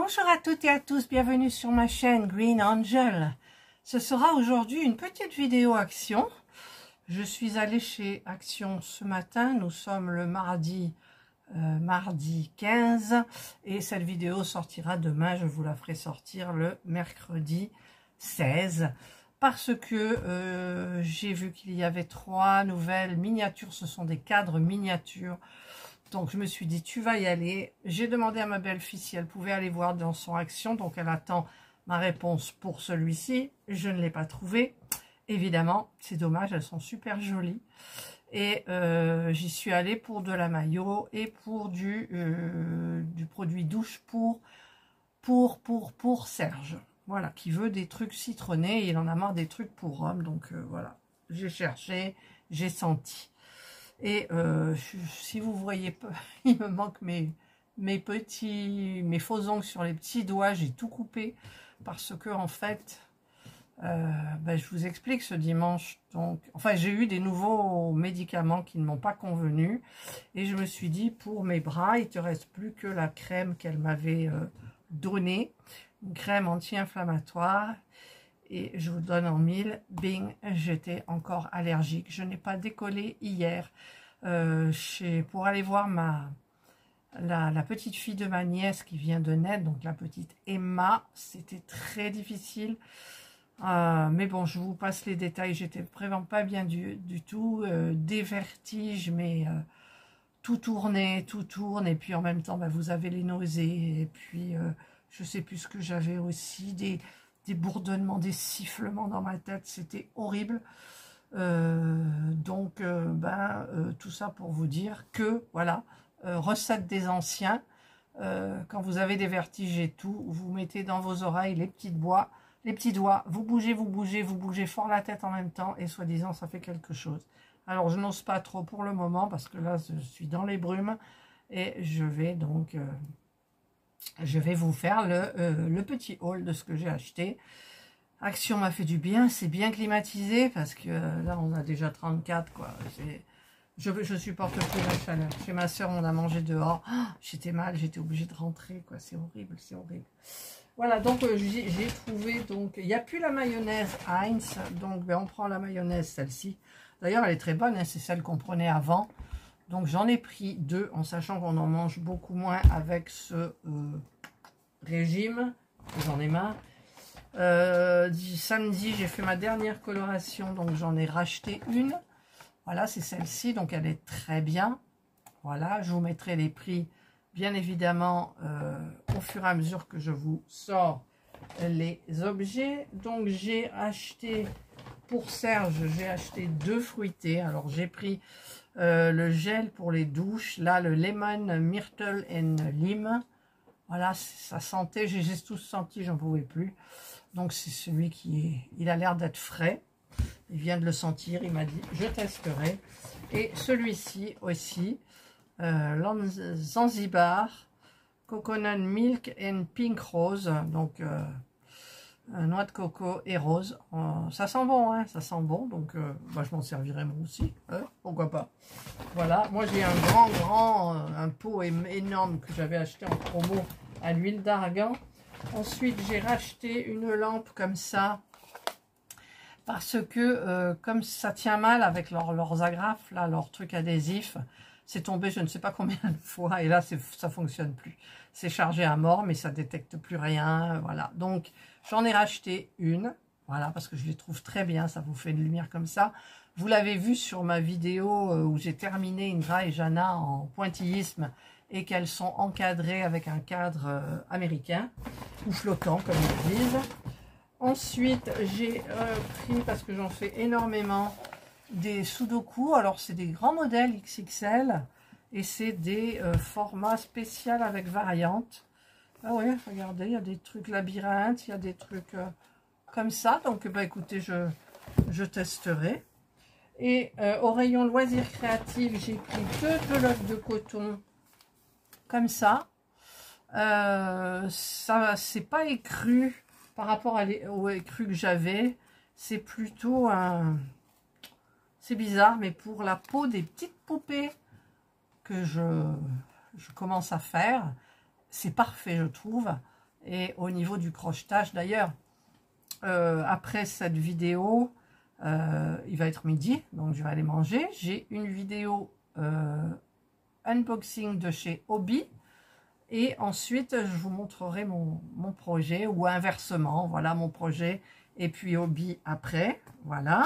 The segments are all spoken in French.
Bonjour à toutes et à tous, bienvenue sur ma chaîne Green Angel. Ce sera aujourd'hui une petite vidéo action. Je suis allée chez Action ce matin, nous sommes le mardi 15 et cette vidéo sortira demain, je vous la ferai sortir le mercredi 16 parce que j'ai vu qu'il y avait 3 nouvelles miniatures, ce sont des cadres miniatures. Donc je me suis dit tu vas y aller. J'ai demandé à ma belle-fille si elle pouvait aller voir dans son Action, donc elle attend ma réponse pour celui-ci. Je ne l'ai pas trouvé, évidemment, c'est dommage, elles sont super jolies. Et j'y suis allée pour de la maillot et pour du produit douche pour Serge. Voilà, qui veut des trucs citronnés, et il en a marre des trucs pour homme. Donc voilà, j'ai cherché, j'ai senti. Et si vous voyez pas, il me manque mes faux ongles sur les petits doigts, j'ai tout coupé parce que en fait, je vous explique ce dimanche. Donc, enfin, j'ai eu des nouveaux médicaments qui ne m'ont pas convenu et je me suis dit pour mes bras, il te reste plus que la crème qu'elle m'avait donnée, une crème anti-inflammatoire. Et je vous donne en mille, bing, j'étais encore allergique. Je n'ai pas décollé hier pour aller voir la petite fille de ma nièce qui vient de naître, donc la petite Emma. C'était très difficile. Mais bon, je vous passe les détails. J'étais vraiment pas bien du tout. Des vertiges, mais tout tourne. Et puis en même temps, vous avez les nausées. Et puis, je sais plus ce que j'avais aussi. Des bourdonnements, des sifflements dans ma tête, c'était horrible. Tout ça pour vous dire que, voilà, recette des anciens, quand vous avez des vertiges et tout, vous mettez dans vos oreilles les petits doigts, vous bougez fort la tête en même temps, et soi-disant ça fait quelque chose. Alors je n'ose pas trop pour le moment, parce que là je suis dans les brumes, et je vais donc... je vais vous faire le petit haul de ce que j'ai acheté. Action m'a fait du bien, c'est bien climatisé parce que là on a déjà 34 quoi. Je supporte plus la chaleur. Chez ma soeur on a mangé dehors, j'étais mal, j'étais obligée de rentrer quoi. C'est horrible, c'est horrible. Voilà, donc j'ai trouvé, donc il n'y a plus la mayonnaise Heinz, donc on prend la mayonnaise celle-ci. D'ailleurs elle est très bonne, hein, c'est celle qu'on prenait avant. Donc j'en ai pris 2 en sachant qu'on en mange beaucoup moins avec ce régime. J'en ai marre. Samedi, j'ai fait ma dernière coloration, donc j'en ai racheté une. Voilà, c'est celle-ci, donc elle est très bien. Voilà, je vous mettrai les prix, bien évidemment, au fur et à mesure que je vous sors les objets. Donc j'ai acheté, pour Serge, j'ai acheté 2 fruités. Alors j'ai pris... le gel pour les douches, là le lemon myrtle and lime, voilà, ça sentait, j'ai tous senti, j'en pouvais plus. Donc c'est celui il a l'air d'être frais, il vient de le sentir, il m'a dit je testerai. Et celui-ci aussi, Zanzibar coconut milk and pink rose, donc noix de coco et rose. Ça sent bon, hein, ça sent bon, donc je m'en servirai moi aussi, pourquoi pas. Voilà, moi j'ai un pot énorme que j'avais acheté en promo à l'huile d'argan. Ensuite j'ai racheté une lampe comme ça, parce que comme ça tient mal avec leurs agrafes, là, leurs trucs adhésifs, c'est tombé je ne sais pas combien de fois, et là ça fonctionne plus. C'est chargé à mort, mais ça détecte plus rien, voilà. Donc j'en ai racheté une, voilà, parce que je les trouve très bien, ça vous fait une lumière comme ça. Vous l'avez vu sur ma vidéo où j'ai terminé Indra et Jana en pointillisme, et qu'elles sont encadrées avec un cadre américain, ou flottant comme ils disent. Ensuite, j'ai pris, parce que j'en fais énormément, des sudoku. Alors, c'est des grands modèles XXL, et c'est des formats spéciaux avec variantes. Ah oui, regardez, il y a des trucs labyrinthes, il y a des trucs comme ça. Donc, écoutez, je testerai. Et au rayon loisirs créatifs, j'ai pris 2 pelotes de coton comme ça. Ça, c'est pas écru par rapport au écru que j'avais. C'est plutôt un... C'est bizarre, mais pour la peau des petites poupées que je commence à faire, c'est parfait, je trouve. Et au niveau du crochetage, d'ailleurs, après cette vidéo, il va être midi, donc je vais aller manger. J'ai une vidéo unboxing de chez Hobby. Et ensuite, je vous montrerai mon projet, ou inversement, voilà mon projet, et puis Hobby après, voilà.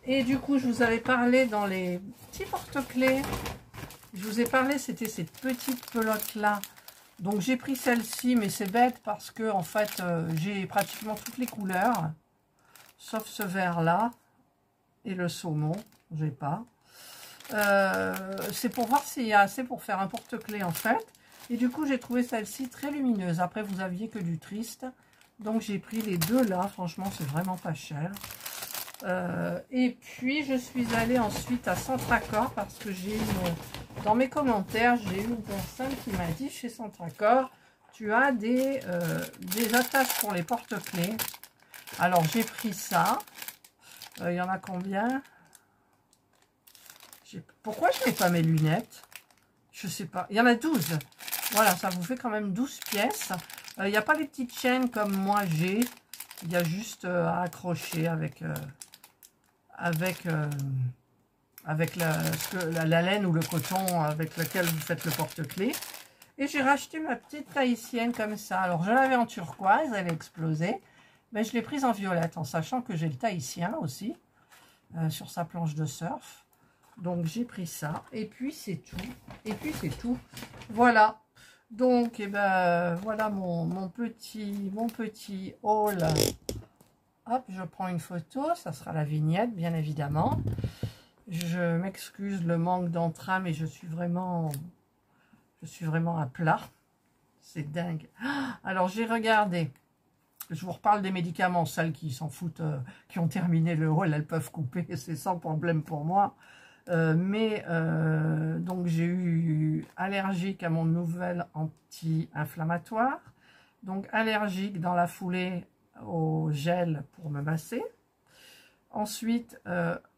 Et du coup, je vous avais parlé dans les petits porte-clés, je vous ai parlé, c'était cette petite pelote-là. Donc j'ai pris celle-ci, mais c'est bête parce que, en fait, j'ai pratiquement toutes les couleurs, sauf ce vert-là, et le saumon, j'ai pas. C'est pour voir s'il y a assez pour faire un porte-clés, en fait. Et du coup, j'ai trouvé celle-ci très lumineuse. Après, vous aviez que du triste. Donc, j'ai pris les deux là. Franchement, c'est vraiment pas cher. Et puis, je suis allée ensuite à Centracor parce que j'ai eu, dans mes commentaires, j'ai eu une personne qui m'a dit, chez Centracor, tu as des attaches pour les porte-clés. Alors, j'ai pris ça. Il y en a combien? Pourquoi je n'ai pas mes lunettes? Je sais pas. Il y en a 12. Voilà, ça vous fait quand même 12 pièces. Il n'y a pas les petites chaînes comme moi j'ai. Il y a juste à accrocher avec la laine ou le coton avec lequel vous faites le porte-clés. Et j'ai racheté ma petite tahitienne comme ça. Alors, je l'avais en turquoise, elle a explosé. Mais je l'ai prise en violette, en sachant que j'ai le tahitien aussi, sur sa planche de surf. Donc, j'ai pris ça. Et puis, c'est tout. Et puis, c'est tout. Voilà. Donc, et ben, voilà mon petit haul. Hop, je prends une photo. Ça sera la vignette, bien évidemment. Je m'excuse le manque d'entrain, mais je suis vraiment à plat. C'est dingue. Alors, j'ai regardé. Je vous reparle des médicaments. Celles qui s'en foutent, qui ont terminé le haul, elles peuvent couper. C'est sans problème pour moi. Donc j'ai eu allergique à mon nouvel anti-inflammatoire, donc allergique dans la foulée au gel pour me masser, ensuite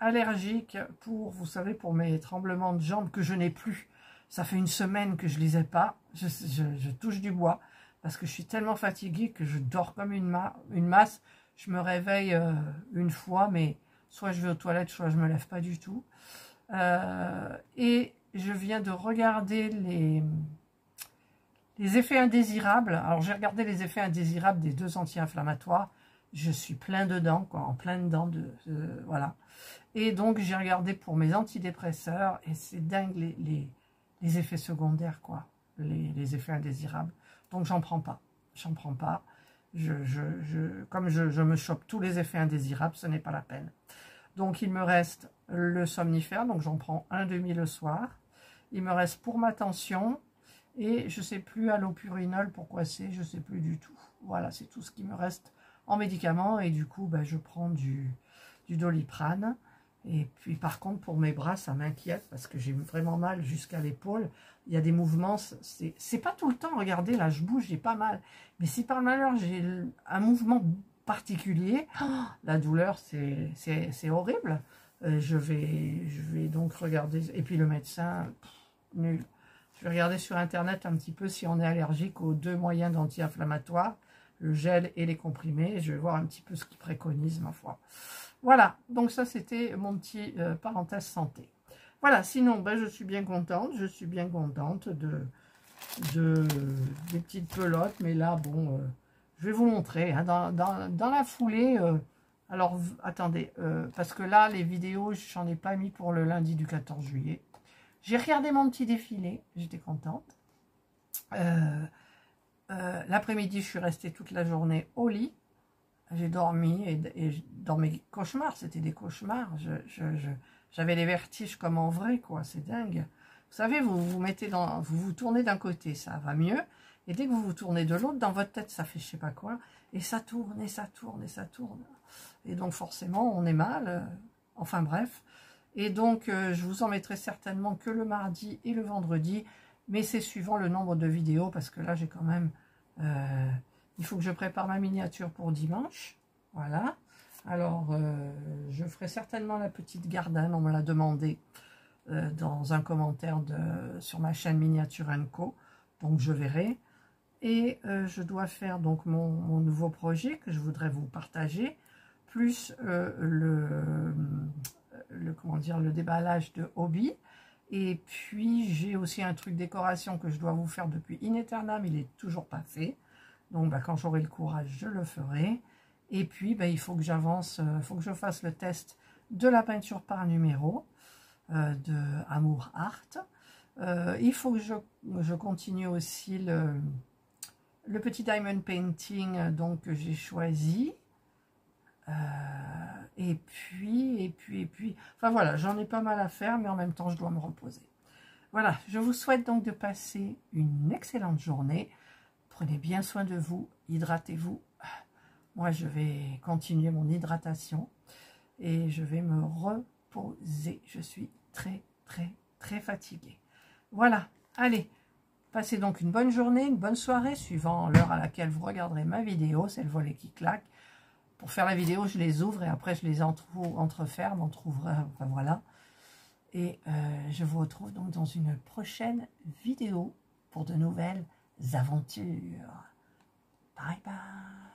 allergique pour, vous savez, pour mes tremblements de jambes que je n'ai plus. Ça fait une semaine que je les ai pas, je touche du bois parce que je suis tellement fatiguée que je dors comme une masse. Je me réveille une fois, mais soit je vais aux toilettes, soit je me lève pas du tout. Et je viens de regarder les effets indésirables. Alors j'ai regardé les effets indésirables des 2 anti-inflammatoires. Je suis plein dedans, quoi, en plein dedans voilà. Et donc j'ai regardé pour mes antidépresseurs et c'est dingue les effets secondaires, quoi, les effets indésirables. Donc j'en prends pas, Comme je me chope tous les effets indésirables, ce n'est pas la peine. Donc, il me reste le somnifère, donc j'en prends un demi le soir. Il me reste pour ma tension, et je ne sais plus allopurinol, pourquoi c'est, je ne sais plus du tout. Voilà, c'est tout ce qui me reste en médicaments, et du coup, ben, je prends du Doliprane. Et puis, par contre, pour mes bras, ça m'inquiète, parce que j'ai vraiment mal jusqu'à l'épaule. Il y a des mouvements, c'est pas tout le temps, regardez, là, je bouge, j'ai pas mal. Mais si par malheur, j'ai un mouvement particulier, la douleur c'est horrible. Je vais donc regarder, et puis le médecin, nul. Je vais regarder sur internet un petit peu si on est allergique aux 2 moyens d'anti-inflammatoires, le gel et les comprimés. Je vais voir un petit peu ce qu'ils préconisent, ma foi. Voilà, donc ça c'était mon petit parenthèse santé. Voilà, sinon ben, je suis bien contente des petites pelotes, mais là bon, je vais vous montrer, hein, dans la foulée, alors attendez, parce que là les vidéos, j'en ai pas mis pour le lundi du 14 juillet. J'ai regardé mon petit défilé, j'étais contente. L'après-midi, je suis restée toute la journée au lit. J'ai dormi et dans mes cauchemars, c'était des cauchemars. J'avais des vertiges comme en vrai, quoi. C'est dingue. Vous savez, vous vous tournez d'un côté, ça va mieux. Et dès que vous vous tournez de l'autre, dans votre tête, ça fait je sais pas quoi. Et ça tourne, et ça tourne, et ça tourne. Et donc forcément, on est mal. Enfin bref. Et donc, je vous en mettrai certainement que le mardi et le vendredi. Mais c'est suivant le nombre de vidéos, parce que là, j'ai quand même... il faut que je prépare ma miniature pour dimanche. Voilà. Alors, je ferai certainement la petite gardane. On me l'a demandé dans un commentaire sur ma chaîne Miniature & Co. Donc, je verrai. Et je dois faire donc mon nouveau projet que je voudrais vous partager, plus comment dire, le déballage de hobby. Et puis j'ai aussi un truc décoration que je dois vous faire depuis in aeternam, il n'est toujours pas fait. Donc bah, quand j'aurai le courage, je le ferai. Et puis bah, il faut que j'avance, il faut que je fasse le test de la peinture par numéro de Amour Art. Il faut que je continue aussi le petit diamond painting donc, que j'ai choisi. Et puis, enfin voilà, j'en ai pas mal à faire, mais en même temps, je dois me reposer. Voilà, je vous souhaite donc de passer une excellente journée. Prenez bien soin de vous, hydratez-vous. Moi, je vais continuer mon hydratation et je vais me reposer. Je suis très fatiguée. Voilà, allez, passez donc une bonne journée, une bonne soirée, suivant l'heure à laquelle vous regarderez ma vidéo. C'est le volet qui claque. Pour faire la vidéo, je les ouvre et après je les entreferme, enfin voilà. Et je vous retrouve donc dans une prochaine vidéo pour de nouvelles aventures. Bye bye.